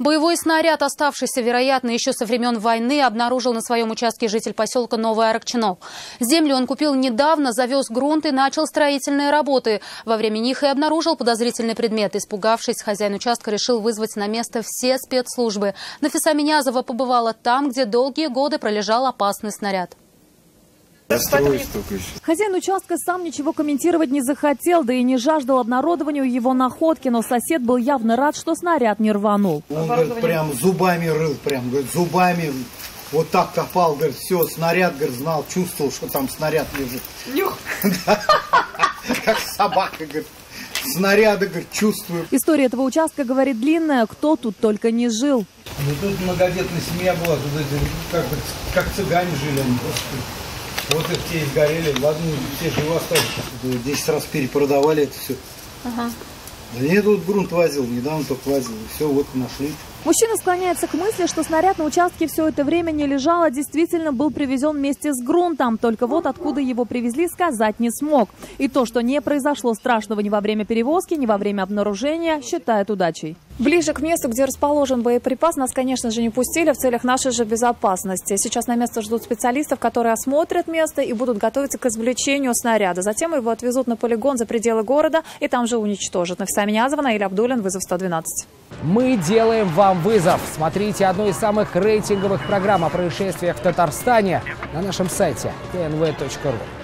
Боевой снаряд, оставшийся, вероятно, еще со времен войны, обнаружил на своем участке житель поселка Новый Аракчинов. Землю он купил недавно, завез грунт и начал строительные работы. Во время них и обнаружил подозрительный предмет. Испугавшись, хозяин участка решил вызвать на место все спецслужбы. Нафиса Минязова побывала там, где долгие годы пролежал опасный снаряд. Хозяин участка сам ничего комментировать не захотел, да и не жаждал обнародованию его находки, но сосед был явно рад, что снаряд не рванул. Он, говорит, прям зубами рыл, говорит, зубами вот так копал, говорит, все, снаряд, говорит, знал, чувствовал, что там снаряд лежит. Нюх! Как собака, говорит. Снаряды, говорит, чувствую. История этого участка, говорит, длинная, кто тут только не жил. Ну тут многодетная семья была, тут как цыгане жили, они просто. Вот их те изгорели, ладно, все живы остались. 10 раз перепродавали это все. Ага. Да нет, тут грунт возил, недавно только возил. Все, вот нашли. Мужчина склоняется к мысли, что снаряд на участке все это время не лежал, а действительно был привезен вместе с грунтом. Только вот откуда его привезли, сказать не смог. И то, что не произошло страшного ни во время перевозки, ни во время обнаружения, считает удачей. Ближе к месту, где расположен боеприпас, нас, конечно же, не пустили в целях нашей же безопасности. Сейчас на место ждут специалистов, которые осмотрят место и будут готовиться к извлечению снаряда. Затем его отвезут на полигон за пределы города и там же уничтожат. Нафиса Минязова, Наиль Абдуллин, вызов 112. Мы делаем вам вызов. Смотрите одну из самых рейтинговых программ о происшествиях в Татарстане на нашем сайте tnv.ru.